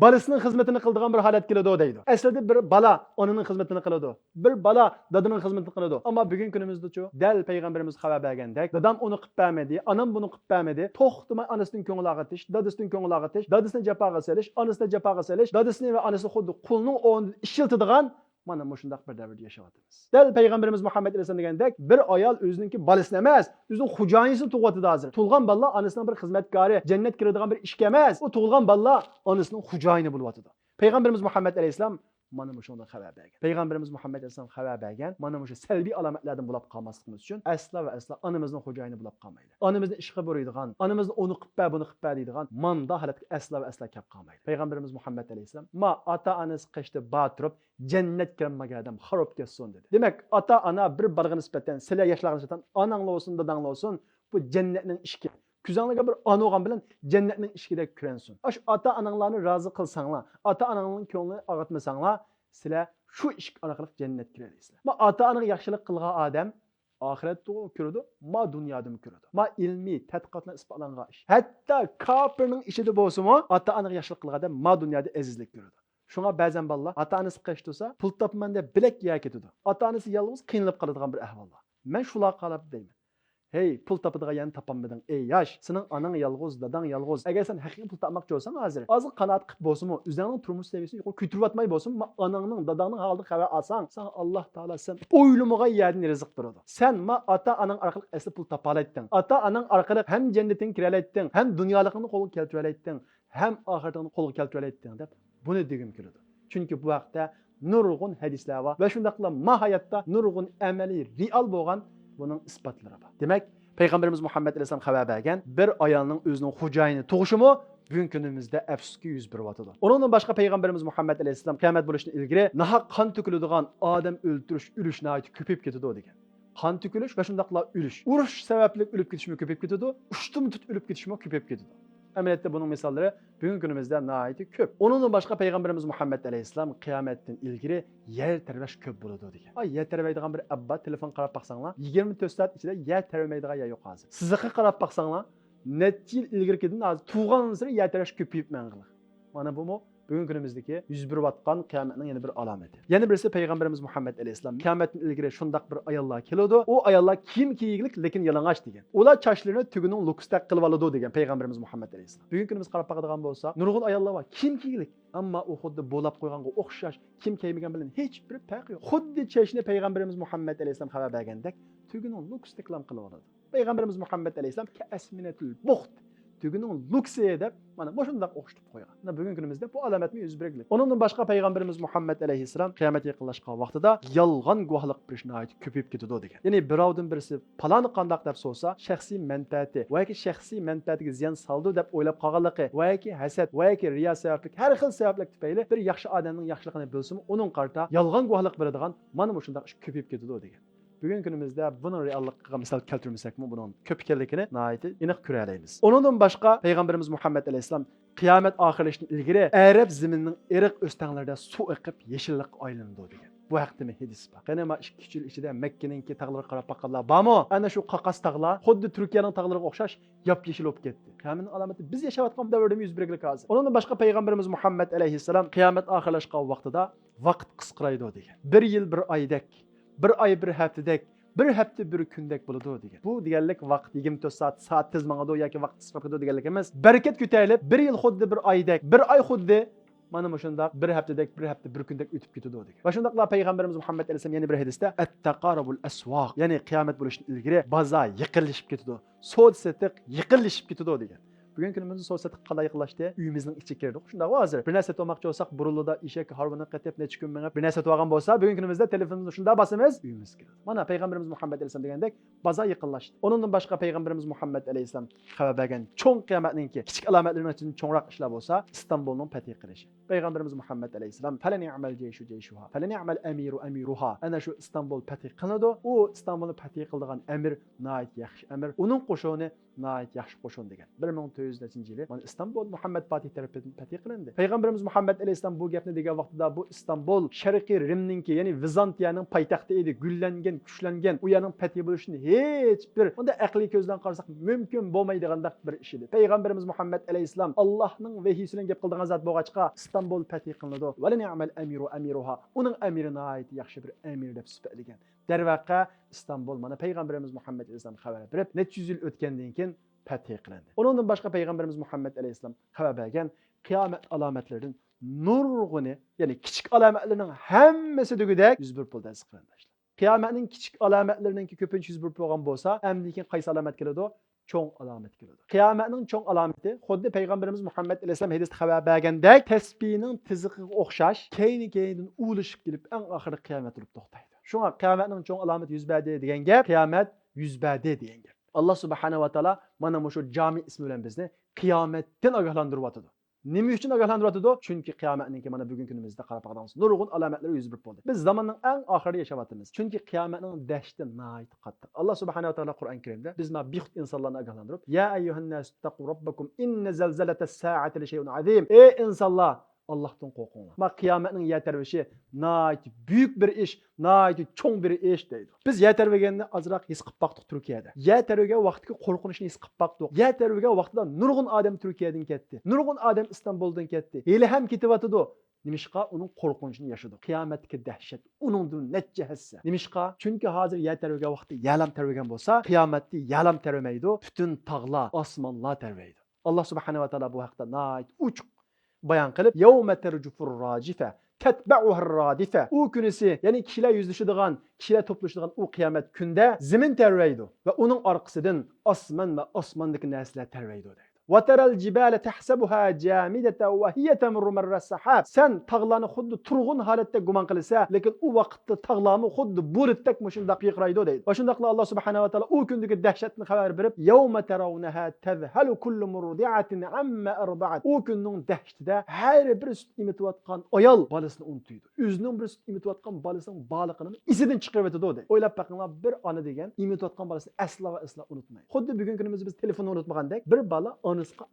balasining xizmatini qiladigan bir holat keladi deydi. Aslida bir bala onaning xizmatini qiladi. Bir bala dadining xizmatini qiladi. Ammo bugun kunimizda-chu dal payg'ambarimiz xabar bergandek, dadam uni qilib bermadi, onam buni qilib bermadi. To'xtamay onasining ko'ngli og'itish, dadasining ko'ngli og'itish, dadasini jafoga solish, onasini jafoga solish, dadasini va onasini xuddi qulning o'rnida ishiltadigan mana shundaq bir davrda yashayapmiz. Dal payg'ambarimiz Muhammed Aleyhisselam degandek, bir ayol o'zininki bolasini emas, o'zining xo'jayinisini tug'atdi hozir. Tug'ilgan balla onasining bir xizmatkori, jannat kiradigan bir ishga emas, u tug'ilgan balla onasining xo'jayini bo'lyapti. Payg'ambarimiz Muhammed Aleyhisselam mana bu shundan xabar bergan. Payg'ambarimiz Muhammad alayhisalom xabar bergan, mana bu salbiy alomatlardan bo'lib qolmasligimiz uchun asla va asla onamizning xo'jayini bo'lib qolmaydi. Onamizni ishga boradigan, onamizni uni qilib buni qilib deydigan manda holatga asla va asla kelib qolmaydi. Payg'ambarimiz Muhammad alayhisalom ma ota-onasi qishda batirib jannat kirmagan odam xarob ketsin dedi. Demak, ota-ona bir balga nisbatan, sizlar yoshlarga nisbatan onanglar olsun, dadanglar olsun, bu jannatning ishki. Kuzanglarga bir ona olgan bilan jannatning ishkida kiransin. Ash ota-onanglarni rozi qilsanglar, ota-onanglarning ko'nglini og'ritmasanglar, sizlar shu ish orqali jannatga kirasizlar. Ma ota-onaga yaxshilik qilgan odam oxiratda ko'radi, ma dunyoda ko'radi. Ma ilmiy tadqiqotlar isbotlangan ish. Hatto kofirning ishida bo'lsa-mu, ota-onaga yaxshilik qilgan odam ma dunyoda azizlik ko'radi. Shunga ba'zan bolalar ota-onasi qish tursa, pul topman deb bilak yer ketadi. Ota-onasi yolg'iz qiynalib qoladigan bir ahvollar. Men shular qalab deyman. Hey, pul topadigan yerni topolmading. Ey yosh, sening onang yolg'iz, dadang yolg'iz. Agar sen haqiqiy pul topmoqchi bo'lsang, hozir qanoat qilib bo'lsa-mu, o'zingning turmush saviyasini yuqori ko'tarib bo'lsa-mu, onangning, dadangning holidan xabar olsang, sen Alloh taolo sen o'ylamagan yerdan rizq beradi. Sen ota-onang orqali asli pul topa olading. Ota-onang orqali ham jannatga kira olading, ham dunyolikni qo'lga keltira olading, ham oxiratni qo'lga keltira olading deb buni degim keladi. Chunki bu vaqtda nurg'un hadislar va shundaqla mahayatda nurg'un amaliy real bo'lgan bunun isbotlari bor. Demak, Payg'ambarimiz Muhammad alayhisalom xabar bergan bir ayolning o'zining xo'jayini tug'ishimi bugungi kunimizda afsuski yuz beryotidi. Undan boshqa Payg'ambarimiz Muhammad alayhisalom qiyomat bo'lishdan ilgari nahaq qon to'kiladigan odam o'ltirish, ulush nihoyat ko'payib ketadi degan. Qon to'kilish va shundaqla ulush. Urush sababli o'lib ketishmi ko'payib ketadi, ushtum tut o'lib ketishmi ko'payib ketadi. Amaliyotda buning misollari bugungi kunimizda nihoyat ko'p. Undan boshqa Payg'ambarimiz Muhammad alayhisalom qiyomatdan ilgari yer tarvash ko'p bo'ladi degan. Yer tarvaydigan bir abba telefon qarab baqsanglar, 24 soat ichida yer tarvamaydigan yer yo'q hozir. Sizga qarab baqsanglar, necha yil ilgarikidan hozir tug'an sari yer tarvash ko'payib mang'illar. Mana bu bugungi kunimizdagi yuz berayotgan qiyomatning yana bir alomati. Yana birisi Payg'ambarimiz Muhammad alayhisalom qiyomatdan ilgari shundaq bir ayollar keladi. O ayollar kiyim kiyiklik, lekin yalang'och degan. Ular chochlarini tuguning luksdak qilib oladi degan Payg'ambarimiz Muhammad alayhisalom. Bugungi kunimiz qarab baqadigan bo'lsak, nurg'un ayollar bor, kiyim kiyiklik, ammo u xuddi bo'lab qo'yganga o'xshash, kiyim kiymagan bilan hech bir farq yo'q. Xuddi chechni Payg'ambarimiz Muhammad alayhisalom xabar bergandek, tuguning luksdaklam qilib oladi. Payg'ambarimiz Muhammad alayhisalom kasminatul buxt tuguning luksi deb mana shundoq o'xshatib qo'ygan. Bugungi kunimizda bu alomatni yuz bergan. Undan boshqa Payg'ambarimiz Muhammad alayhisalom qiyomat yaqinlashgan vaqtida yolg'on guvohlik berishni ko'payib ketadi degan. Ya'ni birovdan birisi paloni qandoq deb so'rasa, shaxsiy manfaati yoki shaxsiy manfaatiga ziyon soldi deb o'ylab qolganligi yoki hasad yoki riyo sababli har xil sabablar tufayli bir yaxshi odamning yaxshiligini bilsa, uning qarta yolg'on guvohlik beradigan mana shundoq ish ko'payib ketadi degan. Bugungi kunimizda buning reallikqa misol keltirmasakmi, buning ko'p ekanligini nihoyat aniq ko'ra olamiz. Undan boshqa Payg'ambarimiz Muhammad alayhisalom qiyomat oxirlashdan ilgari Arab ziminining eriq o'stanlarida suv oqib yeshillik aylanadi degan. Bu haqda hadis bor. Qani ma 2 yil ichida Makkaninki tog'lariga qarab baqanlar bormi? Ana shu qaqas tog'lar xuddi Turkiyaning tog'lariga o'xshash yop-yeshil bo'lib ketdi. Qiyomatning alomati biz yashayotgan davrda yuz bergan hozir. Undan boshqa Payg'ambarimiz Muhammad alayhisalom qiyomat oxirlashgan vaqtida vaqt qisqaraydi degan. 1 yil 1 oydek, bir ay bir haftadek, bir hafta bir kundek bo'ladi degan. Bu deganlik vaqt 24 soat tez mangadi yoki vaqt qisqarib ketadi deganlik emas. Barakat ko'tarilib, 1 yil xuddi bir oydek, bir ay xuddi mana shundaq bir haftadek, bir hafta bir kundek o'tib ketadi degan. Va shundaqla Payg'ambarimiz Muhammad alayhisalom yana bir hadisda at-taqarubul aswaq, ya'ni qiyomat bo'lishdan ilgari bozor yiqilishib ketadi, so'd-setiq yiqilishib ketadi degan. Bugungi kunimizda so'satiq qanday yaqinlashdi? Uyimizning ichiga kirdik. Shunday hozir bir narsa to'moqchi bo'lsak, burulida eshak harvini qatib necha kun mengib bir narsa to'g'an bo'lsa, bugungi kunimizda telefonimizni shunday bosamiz, uyimizga kiradi. Mana Payg'ambarimiz Muhammad alayhisalom degandek, bozor yiqilashdi. Undan boshqa Payg'ambarimiz Muhammad alayhisalom xabar bergan cho'ng qiyomatninki kichik alomatlarning uchun cho'ngroq ishlar bo'lsa, Istanbulning fath qilishi. Payg'ambarimiz Muhammad alayhisalom falani amal jayshuha, falani amal amiru amiruha. Ana shu Istanbul fath qiladi. U Istanbulni fath qiladigan amir nihoyat yaxshi amir. Uning qo'shoni nihoyat yaxshi qo'shin degan. 1900-yili mana Istanbul Muhammad Fatih tarafidan fath qilindi. Payg'ambarimiz Muhammad alayhisalom bu gapni degan vaqtida bu Istanbul Sharqiy Rimninki, ya'ni Vizantiyaning poytaxti edi, gullangan, kuchlangan. U yerning fath bo'lishini hech bir unda aqliy ko'zdan qarasak mumkin bo'lmaydigandek bir ish edi. Payg'ambarimiz Muhammad alayhisalom Allohning vahiysidan gap qilgan zot bo'lg'achqa Istanbul fath qilindi. Va la ni'mal amiru amiruha. Uning amiri nihoyat yaxshi bir amir deb sifatlagan. Darvaqa Istanbul mana Payg'ambarimiz Muhammad alayhisalom xabar berib, necha yuz yil o'tgandan keyin fath qilindi. Undan boshqa Payg'ambarimiz Muhammad alayhisalom xabar bergan qiyomat alomatlaridan nurg'uni, ya'ni kichik alomatlarning hammasi degudek 101 puldan siqrandashlar. Qiyomatning kichik alomatlarininki ko'pincha 101 bo'lgan bo'lsa, amdikin qaysi alomat keladi? cho'ng alomat keladi. Qiyomatning cho'ng alomati xuddi payg'ambarimiz Muhammad alayhisalom hadisda xabar bergandek, tasbihning tiziqiga o'xshash, keyin ulishib kelib, eng oxirida qiyomat turib to'xtaydi. Shunga qiyomatning cho'ng alomati yuz berdi degan gap, qiyomat yuz berdi degan gap. Allah subhanahu va taolo mana shu jami ismi bilan bizni qiyomatdan ogohlantiryapti. Nima uchun ogohlantiryapti? Chunki qiyomatning mana bugungi kunimizda qarab qaramiz. Nurg'un alomatlar yuz berib bo'ldi. Biz zamonning eng oxirida yashayapmiz. Chunki qiyomatning dahshati nihoyat qattiq. Alloh subhanahu va taolo Qur'on Karimda biz ma bixut insonlarni ogohlantirib, ya ayyuhan nas taqu robbakum inna zalzalatas saati shay'un azim. Ey insonlar, Allah'tan qo'rqinglar. Ma qiyomatning yetarvishi nihoyat büyük bir ish, nihoyat cho'ng bir ish deydi. Biz yetarviganni azroq his qilib baqdik Turkiyada. Yetarvigan vaqtga qo'rqinishni his qilib baqdik. Yetarvigan vaqtida nurg'un odam Turkiyadan ketdi. Nurg'un odam Istanbuldan ketdi. Hali ham ketyapti. Nimishqa uning qo'rqinchini yashadi. Qiyomatdagi dahshat uningdan necha hassa. Nimishqa? Chunki hozir yetarvigan vaqtda yalam tarvigan bo'lsa, qiyomatda yalam tarmaydi, butun tog'lar, osmonlar tarmaydi. Alloh subhanahu va taolo bu haqda nihoyat uch bayon qilib, yawma tarjufur rajifa tatba'uha radifa. U kunisi, ya'ni kishilar yuzlashadigan, kishilar to'plashadigan u qiyomat kunda zamin tarvaydi va uning orqasidan osmon va osmondagi narsalar tarvaydi. وترى الجبال تحسبها جامدة وهي تمر مر السحاب. Sen tağlarını xuddi turg'un holatda gumon qilsa, lekin u vaqtda tağlarni xuddi bulutdek mushundaq yiqraydi deydi. Va shundaqla Alloh subhanahu va taolo u kundagi dahshatni xabar berib, yawma tarawnaha tadhalu kullu murdi'atin amma arda'at. U kunning dahshatida har bir sut emitayotgan ayol bolasini unutuydi. O'zining bir sut emitayotgan bolasining baliqini isidan chiqarib o'tadi deydi. O'ylab baqinglar, bir ona degan emitayotgan bolasini asla va asla unutmaydi. Xuddi bugungi kunimizda biz telefonni unutmagandek, bir bola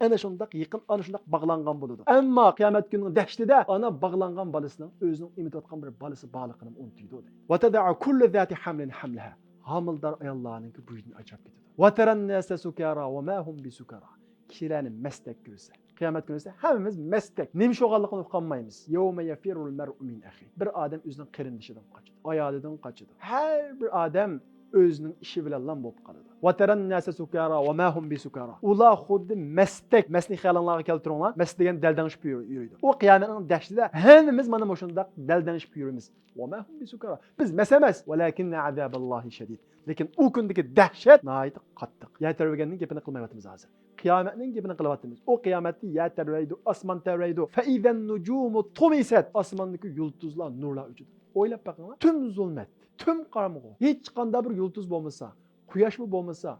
ana shundaq yaqin, ana shundaq bog'langan bo'ladi. Ammo qiyomat kunining dahshatida ana bog'langan bolasining o'zining emitayotgan bir bolasi baliqini unutuydi. Va tad'a kullu zati hamlin hamlaha. Homildor ayollarning bo'yini ajab ketadi. Va taran nasa sukara va ma hum bisukara. Kishilarni mastak ko'rsa, qiyomat kunida hammamiz mastak. Nima sho'g'alligini uqolmaymiz. Yawma yafirul mar'u min akhi. Bir odam o'zining qarindishidan qochadi, ayolidan qochadi. Har bir odam o'zining ishi bilan lam bo'lib qoladi. Vataran nasa sukara va ma hum bisukara. Ular xuddi mastak, masni xayollarga keltiringlar. Mas degan daldanishib yuradi. O qiyomatning dahshatida hammamiz mana shundaq daldanishib yuramiz. Va ma hum bisukara. Biz mas emas, walakin azaballohi shadid. Lekin u kundagi dahshat nihoyat qattiq. Yatarviganning gapini qilmayapmiz hozir. Qiyomatning gapini qilyapmiz. O qiyomatda yer tarvaydi, osmon tarvaydi. Fa idan nujumu tumisat. Osmondagi yulduzlar nurlar uchadi. O'ylab baqinglar. Tüm zulmat, tüm qorong'u. Hech qanday bir yulduz bo'lmasa, quyosh mı bo'lmasa,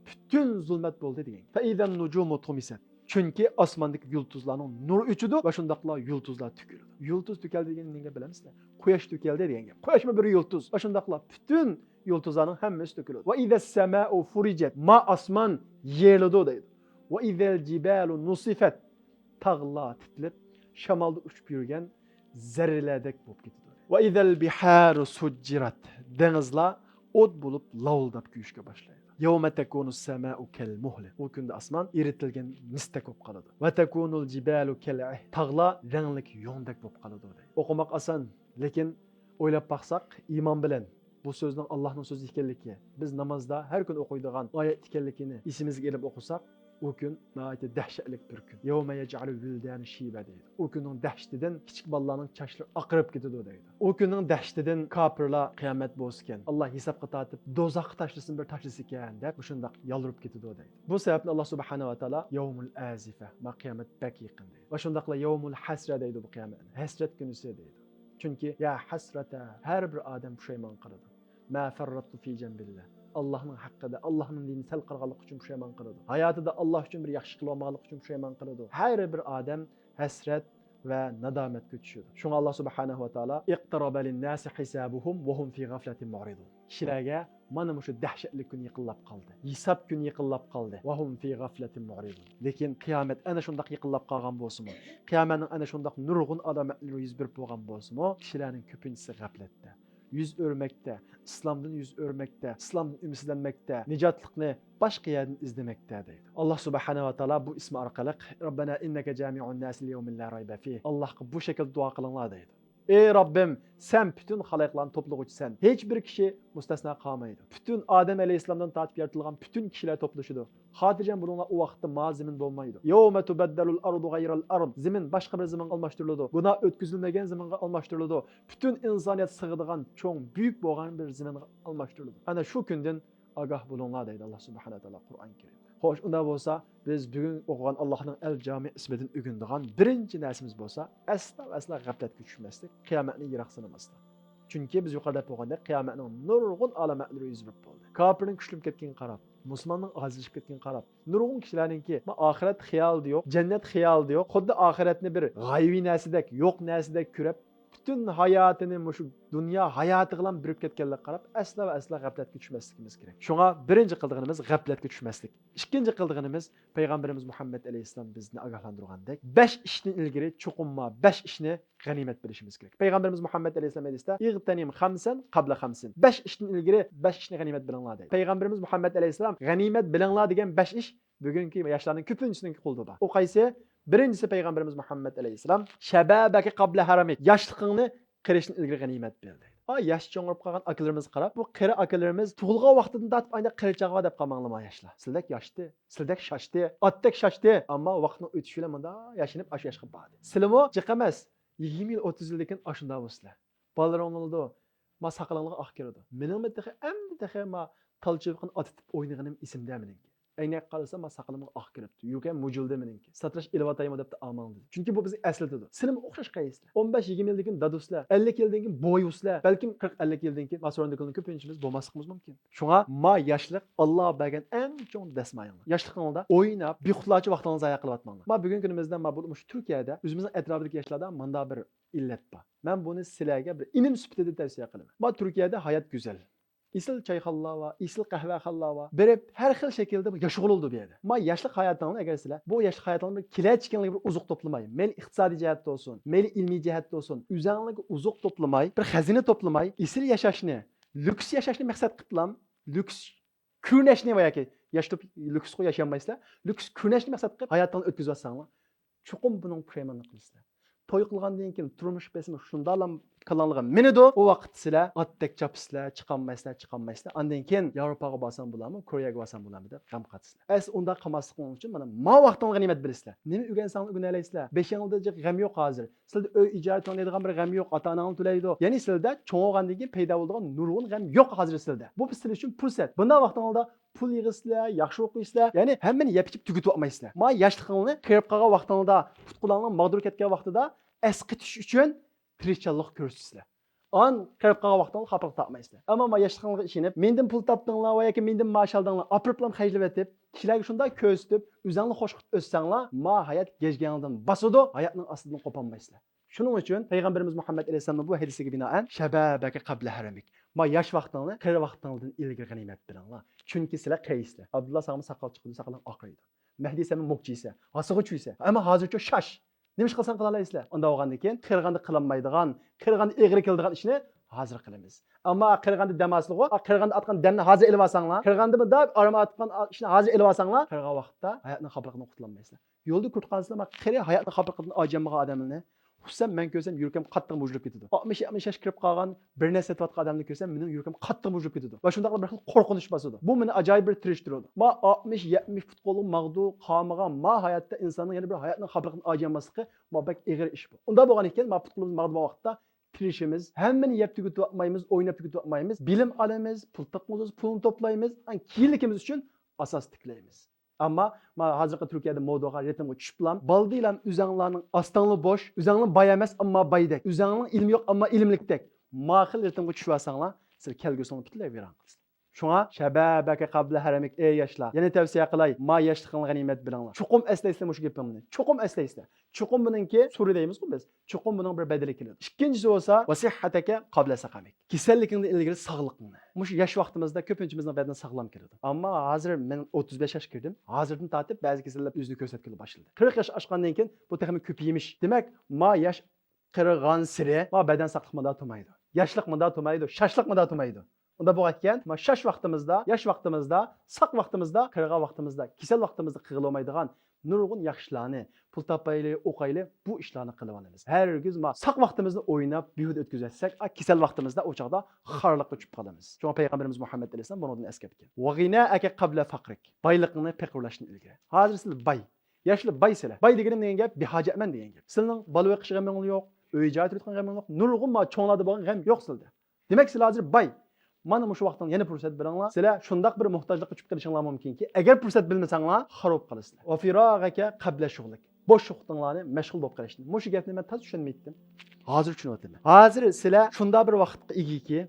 bütün zulmat bo'ldi degan. Fa idan nujumu tumisat. Chunki osmondagi yulduzlarning nuri uchidi va shundaqla yulduzlar to'kiladi. Yulduz to'kildi degan nega bilamsizlar? Quyosh to'kildi degan gap. Quyosh mi bir yulduz? Va shundaqla bütün yulduzlarning hammasi to'kiladi. Va idas samau furijat. Ma osmon yeriladi deydi. Va idal jibalu nusifat. Tog'lar titilib, shamolda uchib yurgan zarralardek bo'lib ketadi. Va idal biharu sujjirat. Dengizlar o't bo'lib lavildab kuyishga boshlaydi. Yawma takunu as-sama'u kal-muhl. O kunda osmon eritilgan mistak bo'lib qoladi. Va takunul jibalu kal-ih. Tog'lar ranglik yo'ndak bo'lib qoladi deydi. O'qimoq oson, lekin o'ylab baqsaq, iymon bilan bu so'zning Allohning so'zi ekanligi, biz namozda har kun o'qiydigan oyat ekanligini esimizga elib o'qisak, o kun nihoyat dahshatli bir kun. Yawma yaj'alu wildan shiba deydi. O kunning dahshatidan kichik bolalarning chochlari oqirib ketadi deydi. O kunning dahshatidan kofirlar qiyomat bo'lsin. Alloh hisobga tortib do'zaxga tashlasin bir tashlasa ekan deb shundoq yolrib ketadi deydi. Bu sababni Alloh subhanahu va taolo yawmul azifa, ma qiyomat bak yaqin deydi. Va shundaqla yawmul hasra deydi bu qiyomat. Hasrat kunisi deydi. Chunki ya hasrata, har bir odam pushaymon qiladi. Ma farrattu fi jambillah. Allah'ın haqqida, Allah'ın dinini sal qilganlik uchun pushaymon qiladi. Hayotida Alloh uchun bir yaxshi qilmoqlik uchun pushaymon qiladi. Har bir odam hasrat va nadomatga tushadi. Shunga Alloh subhanahu va taolo iqtaraba lin-nasi hisabuhum va hum fi ghaflatin mu'ridun. Kishilarga mana shu dahshatli kun yaqinlab qoldi. Hisob kun yaqinlab qoldi. Va hum fi ghaflatin mu'ridun. Lekin qiyomat ana shundaq yaqinlab qolgan bo'lsa-mu, qiyomatning ana shundaq nurg'un alomatlar yuz berib bo'lgan bo'lsa-mu, kishilarning ko'pinchisi g'aflatda. Yüz örmekte, İslam'dan yüz örmekte, İslam'dan ümitsizlenmekte, nicatlıkını başka yerden izlemekte deydi. Allah subhanahu wa ta'ala bu ismi arkalık Rabbena inneke cami'un nasi liyevmin la rayba fih. Allah'a bu şekilde dua kılınlar deydi. Ey Rabbim, sen bütün halayıkların topluluğucusun. Hiçbir kişi müstesna kalmaydı. Bütün Adem Aleyhisselam'dan takip yaratılgan bütün kişiler topluşudu. Hatircen bununla o vakitte mazimin dolmaydı. Yevme tubeddelul ardu gayral ard. Zimin başka bir zaman almıştırıldı. Günah ötküzülmegen zaman almıştırıldı. Bütün insaniyet sığıdığan çok büyük boğan bir zaman almıştırıldı. Ana şu günden agah bulunlar deydi Allah subhanahu wa ta'ala Kur'an-ı Kerim'de. Xo'sh, unda bo'lsa, biz bugun o'qigan Allohning al-Jami ismidan o'rganadigan birinchi narsamiz bo'lsa, asla g'aflatga tushmaslik, qiyomatni yiroq sanamaslik. Chunki biz yuqorida bo'lgandek qiyomatning nurg'un alomatlari yuz berib bo'ldi. Kofirning kuchlanib ketganini qarab, musulmonning ozishib ketganini qarab, nurg'un kishilarningki, oxirat xiyolida yo'q, jannat xiyolida yo'q, xuddi oxiratni bir g'aybiy narsadek, yo'q narsadek ko'rib, bütün hayatını şu dünya hayatı bilan birib ketganlarga qarab asla g'aflatga tushmasligimiz kerak. Shunga birinchi qildig'imiz g'aflatga tushmaslik. Ikkinchi qildig'imiz payg'ambarimiz Muhammad alayhisalom bizni ogohlantirgandek 5 ishni ilgari chuqunma 5 ishni g'animat bilishimiz kerak. Payg'ambarimiz Muhammad alayhisalom aytsa, "Ig'tanim khamsan qabla khamsin." 5 ishni ilgari 5 ishni g'animat bilinglar deydi. Payg'ambarimiz Muhammad alayhisalom g'animat bilinglar degan 5 ish bugungi yoshlarning ko'pinchisining qo'lida. O qaysi? Birincisi Peygamberimiz Muhammed Aleyhisselam şebabeki qabla haramik yaşlıqını qirishni ilgari g'animat berdi. Yaş cho'ng'ib qolgan akalarimiz qarab, bu qiri akalarimiz tug'ilgan vaqtidan tortib ayda qirichag'a deb qolmanglar yoshlar. Sizlar yoshdi, sizlar shoshdi, otdek shoshdi, ammo vaqtning o'tishi bilan bunda yashinib ash yoshga bordi. Sizlarmi jiq emas, 20 yil 30 yildan keyin ashunda bo'lsizlar. Bolalarni ma saqalanglar oq kiradi. Mening metaxi endi taxi ma talchiqni otib o'ynaganim esimda meniki. Aynak qarasa ma saqalimga oq kiribdi. Yo'q, mujildi meniki. Satrash ilvataymi deb aman dedi. Chunki bu bizni eslatadi. Sizlar o'xshash qaysizlar? 15-20 yildan keyin daduslar, 50 yildan keyin boyuslar, balkim 40-50 yildan keyin masorondakining ko'pinchimiz bo'lmasligimiz mumkin. Shunga ma yoshlik Alloh bergan eng chong dasmayinglar. Yoshligingizda o'ynab, bexulochi vaqtingizni zayi qilyapmanglar. Ma bugungi kunimizda ma bu Turkiyada o'zimizning atrofidagi yoshlarda menda bir illat bor. Men buni sizlarga bir inim sifatida tavsiya qilaman. Ma Turkiyada hayot go'zal. İsil çayxanalar var, isil qahvaxonalar var. Berib har xil shaklda yashg'uloldi bu yerda. Ma yoshlik hayotingni agar sizlar bu yoshlik hayotini bir kelajagingizga bir uzuq to'plamay, mel iqtisodiy jihatda bo'lsin, mel ilmiy jihatda bo'lsin, o'zingizga uzuq to'plamay, bir xazina to'plamay, isil yashashni, lyuks yashashni maqsad qilib, lyuks ko'rinishni va yoki yashab lyuksga yashamaysiz, lyuks ko'rinishni maqsad qilib hayotingni o'tkazasizlar. Chuqur buning premanni qilasizlar. To'y qilgandan keyin turmush besimi shundalam qilingan menido u vaqt sizlar otdek chopsizlar, chiqolmaysizlar. Ondan keyin Yevropaga borsam bo'ladimi, Koreyaga borsam bo'ladimi deb g'am qatsizlar. Unda qilmasliging uchun mana ma vaqtni g'animat bilasizlar. Nima o'rgansang o'rganalaysizlar. 5 yilda g'am yo'q hozir. Sizlarda uy ijara to'laydigan bir g'am yo'q, ota-onang to'laydi. Ya'ni sizlarda cho'ng'olgandan keyin paydo bo'lgan nurg'un g'am yo'q hozir sizlarda. Bu sizlar uchun fursat. Bunday vaqtingizda pul yig'isizlar, yaxshi o'qiysizlar, ya'ni hammani yepib tugutib olmaysizlar. Ma yoshligingni qirib qolgan vaqtingizda, qutqulangni mag'dur ketgan vaqtida esqitish uchun tirishchilik ko'rsizlar. An qirib qolgan vaqtda xafa topmaysizlar. Ammo ma yoshligingizga ishonib, mendan pul topdinglar va yoki mendan maosh oldinglar, apriplam xajlab etib, kishilarga shunday ko'rsatib, o'zingni xo'sh qilib o'ssanglar, ma hayot gejganingdan bosadi, hayotning ostidan qopolmaysizlar. Shuning uchun payg'ambarimiz Muhammad alayhisalom bu hadisiga binoan shababaka qabla haramik. Ma yosh vaqtingni qir vaqtingizdan ilgari g'animat bilinglar. Chunki sizlar qaysizlar. Abdullah saqam saqal chiqdi, saqaling oqaydi. Mahdi sami mo'qchiysa, asığı chuysa. Ammo hozircha shosh. Nima qilsan qila olasizlar? Unda bo'lgandan keyin qirg'anda qilinmaydigan, qirg'anda egri keladigan ishni hozir qilamiz. Ammo qirg'anda damaslig'i, qirg'anda atgan damni hozir ilib olsanglar, qirg'anda deb arama atgan ishni hozir ilib olsanglar, qirg'an vaqtda hayotning xabarligidan qutulolmaysizlar. Yo'lda kurtqansizlar, qiri hayotning xabarligidan ajamagan odamlarni xususan men ko'rsam yuragim qattiq mujlib ketadi. 60-70 yosh kirib qolgan bir narsa sotayotgan odamni ko'rsam mening yuragim qattiq mujlib ketadi. Va shunday bir xil qo'rqinish bosadi. Bu meni ajoyib bir tirishtiradi. Ma 60-70 futbolning mag'du qolmagan ma hayotda insonning yana bir hayotning xabarligidan ajamasligi mabak ig'ir ish bu. Unda bo'lgan ekan, ma futbolimiz mag'du vaqtda tirishimiz, hammani yeb tugutib olmaymiz, o'ynab tugutib olmaymiz, bilim olamiz, pul topmaymiz, pulni to'playmiz, keyinligimiz uchun asos tiklaymiz. Ammo men hozirgi Turkiyada modaga ritmga tushib bilan baldilam o'zinglarning ostonli bo'sh, o'zinglar boy emas, ammo boydek. O'zinglarning ilmi yo'q, ammo ilmlikdek. Ma'qul ritmga tushib olsanglar, siz kelgusini bitlay beran qilsiz. Shunga shababaka qabla haramik ey yoshlar. Yana tavsiya qilay, ma yoshlig'ini g'animat bilinglar. Chuqum eslaysizlar shu gapimni. Chuqum eslaysizlar. Chuqum buningki suri deymiz-ku biz. Chuqum buning bir badali keladi. Ikkinchisi bo'lsa, vasihhataka qabla saqamik. Kasallikingni ilgari sog'liqni. Mush yosh vaqtimizda ko'pinchimizning badan sog'lom keladi. Ammo hozir men 35 yosh kirdim. Hozirdan tortib ba'zi kasallar o'zini ko'rsatkili boshladi. 40 yosh oshgandan keyin bu texnik ko'paymish. Demak, ma yosh qirg'an siri ma badan saqliq mada to'maydi. Yoshlik mada to'maydi, shoshlik mada to'maydi. Unda bu ekan, ma shosh vaqtimizda, yosh vaqtimizda, saq vaqtimizda, qirg'an vaqtimizda, kasal vaqtimizda qilolmaydigan nurg'un yaxshilarni, pul topayli, o'qayli bu ishlarni qilib olamiz. Hargiz ma saq vaqtimizni o'ynab, behuda o'tkazsak, kasal vaqtimizda o'chaqda xorliqqa tushib qolamiz. Shunga payg'ambarimiz Muhammad alayhisalom bundan eslatgan. Va g'inaaka qabla faqrik. Boyliqni peqirlashni ilgari. Hozir siz boy, yoshli boysizlar. Boy deganim degan gap behojatman degan gap. Sizning bola o'qish g'amingiz yo'q, uy joy turadigan g'amingiz yo'q, nurg'un ma cho'nglarda bo'lgan g'am yo'q sizda. Demak, siz hozir boy. Mana şu vaqtdan yana fursat beringlar. Sizlar shundaq bir muhtojlikqa tushib qolishinglar mumkinki, agar fursat bilmasanglar, xarob qolasizlar. Va firagaka qabla shughlik. Boş vaqtinglarni mashg'ul bo'lib qolishdi. Mushu gapni men toz tushunmaydim. Hozir tushunyapman. Hozir sizlar shunda bir vaqtga egiki,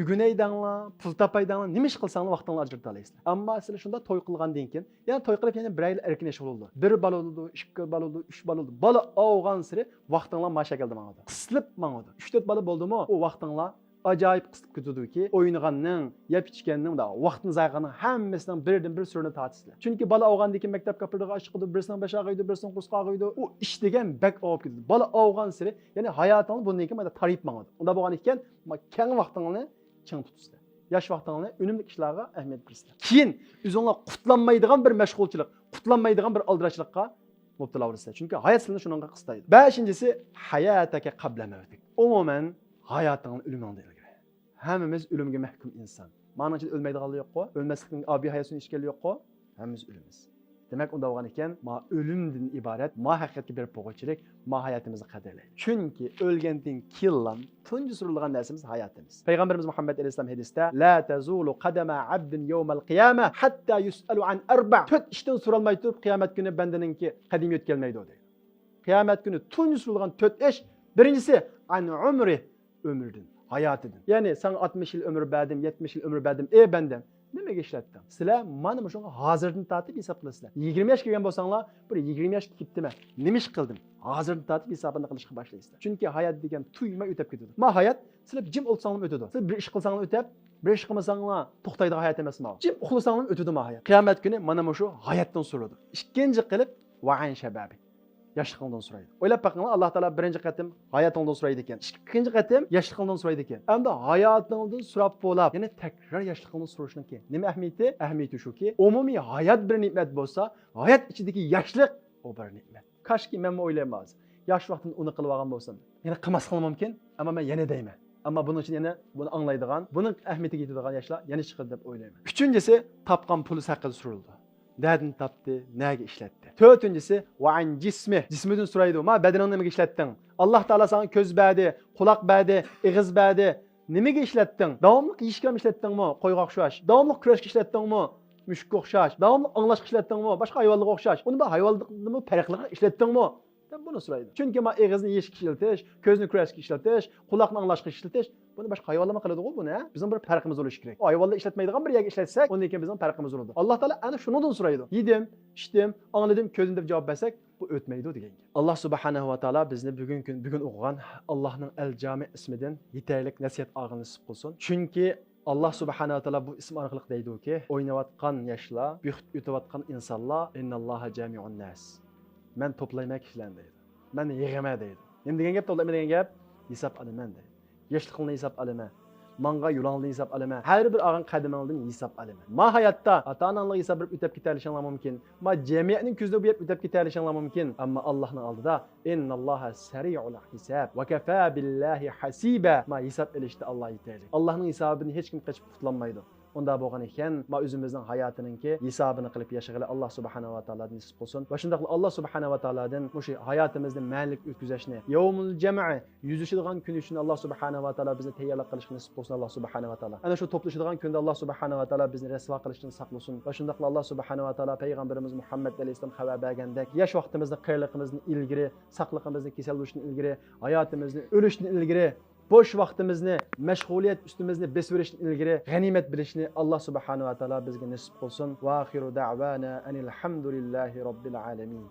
ügüneydanglar, pul tapaydanglar, nima ish qilsanglar vaqtinglarni ajrata olasizlar. Ammo sizlar shunda to'y qilgandan keyin, yana to'y qilib yana bir yil erkinlashib bo'ldi. Bir bola bo'ldi, ikki bola bo'ldi, uch bola bo'ldi. Bola avg'an siri vaqtinglar mashakalda mangadi. Qisilib mangadi. 3-4 bola bo'ldimi, o vaqtinglar acayip qısıp ketdi-ki, o'ynaganning, yeb ichganning da vaqtni zayg'aning hammasidan birdan bir surini tortisizlar. Chunki bola avg'andan keyin maktabga qildiga chiqdi, birisining bashag'i edi, birisining qusqa qo'ydi. U ish degan bak olib ketdi. Bola avg'an siri, ya'ni hayotingni bundan keyin mana tarib mangadi. Unda bo'lgan ekan, keng vaqtingni ching tutisizlar. Yosh vaqtingni unumli ishlarga ahamiyat bersizlar. Keyin o'zinglar qutlanmaydigan bir mashg'ulchilik, qutlanmaydigan bir aldirashlikqa mubtalo bo'lasizlar. Chunki hayot sizni shunga qistaydi. 5-incisi hayotaka qabla mavtik. Umuman hayotning o'limingdan ilgari. Hammamiz o'limga mahkum inson. Ma'nosi için ölmeydiganlar yo'q-ku, ölmaslikning abi hayotini ishkali yo'q-ku, hammamiz o'lamiz. Demak, unda bo'lgan ekan, ma o'limdan iborat, ma haqiqatga berib qo'ychilik, ma hayotimizni qadrlaydi. Chunki o'lgandan keyin tunji surilgan narsamiz hayotimiz. Payg'ambarimiz Muhammad alayhisalom hadisda la tazulu qadama abdin yawmal qiyamah hatta yus'alu an arba'. 4 ishdan so'ralmay turib qiyomat kuni bandaninki qadim o'tkelmaydi deydi. Qiyomat kuni tunji surilgan 4 ish. Birincisi an umri, ömrüdün, hayatıdın. Yani sana 60 yıl ömür verdim, 70 yıl ömür verdim. Benden nimaga ishlatdim? Sizlar mana shunga hozirdan tortib hisob qilasizlar. 20 yoshga kelgan bo'lsanglar, bir 20 yoshga ketdimi? Nima ish qildim? Hozirdan tortib hisobini qilishga boshlaysizlar. Chunki hayot degan tuymay o'tib ketadi. Ma hayot sizlar jim o'lsanglar o'tadi. Siz bir ish qilsanglar o'tib, bir ish qilmasanglar to'xtaydigan hayot emas ma. Jim uxlasanglar o'tadi ma hayot. Qiyomat kuni mana shu hayotdan so'radi. Ikkinchi qilib va'an shababi. Yaşlıqından so'raydi. O'ylab baqinglar, Alloh taolo birinchi qatim hayotingdan so'raydi ekan. Ikkinchi qatim yaşlıqından so'raydi ekan. Endi hayotingdan so'rab bo'lib, yana takrar yaşlıqından so'rashning nima ahamiyati? Ahamiyati shuki, umumiy hayot bir ne'mat bo'lsa, hayot ichidagi yoshlik o bir ne'mat. Qashki men o'ylayman hozir. Yosh vaqtimda uni qilib olgan bo'lsam, yana qilmasligim mumkin, ammo men yana deyman. Ammo buning uchun yana buni anglaydigan, buning ahamiyatiga yetadigan yoshlar yana chiqadi deb o'ylayman. Uchinchisi, topgan puli haqida so'raldi. Nereden taptı, neye işletti? Dördüncüsü, va'an cismi. Cismidin soraydı. Ma bedenini nime işlettin? Allah Teala sana göz verdi, kulak verdi, ağız verdi. Nime işlettin? Davamlı işlem işlettin mi? Koyga okşaş. Davamlı küreşki işlettin mi? Müşkü okşaş. Davamlı anlaşık işlettin mi? Başka hayvanlık okşaş. Onu da hayvanlık mı, periklik işlettin mi? Bunu soraydı. Çünkü ma ağzını yeşik işletiş, gözünü küreşki işletiş, kulakını anlaşık işletiş. Bunu başka hayvanlama qiladi bu ne? Bizim bir farkımız bo'lishi kerak. O hayvanlar ishlatmaydigan bir yerga ishlatsak, undan keyin bizning farkimiz bo'ladi. Alloh taolo ana shundan so'raydi. Yedim, ichdim, angladim, ko'zim deb javob bersak, bu o'tmaydi degan. Alloh subhanahu va taolo bizni bugun o'qigan Allohning al-Jami ismidan yetarlik nasihat olgan nasib qilsin. Chunki Allah subhanahu wa taala bu ism orqali deydi-ki, o'ynayotgan yoshlar, o'tayotgan insonlar, innalloha jami'un nas. Men to'playman kishilarni deydi. Men yig'aman deydi. Nima degan gap to'playman degan gap? Hisob olaman deydi. Yaşlıqını hesap alama. Manga yulanlı hesap alama. Her bir ağın kademalidan hesap alama. Ma hayatta ata-analık hesap verip ötep gitarlışanlar mümkün. Ma cemiyetinin küzde bu ötep gitarlışanlar mümkün. Ama Allah'ın aldıda innallaha sari'ul hisab ve kefa billahi hasiba. Ma hesap elişti Allah yeterli. Allah'ın hesabını hiç kim kaçıp kutlanmaydı. Onda bo'lgan ekan, ma o'zimizning hayotiningki hisobini qilib yashag'ili Alloh subhanahu va taolodan nasib qilsin. Va shundaqla Alloh subhanahu va taolodan shu hayotimizni ma'nlik o'tkazishni, yawmul jam'i yuzishadigan kun uchun Alloh subhanahu va taolo bizni tayyorlab qilishni nasib qilsin Alloh subhanahu va taolo. Ana shu to'plashadigan kunda Alloh subhanahu va taolo bizni rasvo qilishdan saqlasin. Va shundaqla Alloh subhanahu va taolo payg'ambarimiz Muhammad alayhisalom xabar bergandek, yosh vaqtimizni qiyinligimizni ilgari, saqliqimizni kasal bo'lishni ilgari, hayotimizni o'lishni ilgari boş vaktimizni, meşguliyet üstümüzni besverişni ilgiri ganimet bilişni Allah subhanahu wa ta'ala bizge nasip olsun. Ve ahiru da'vana enilhamdülillahi rabbil alemin.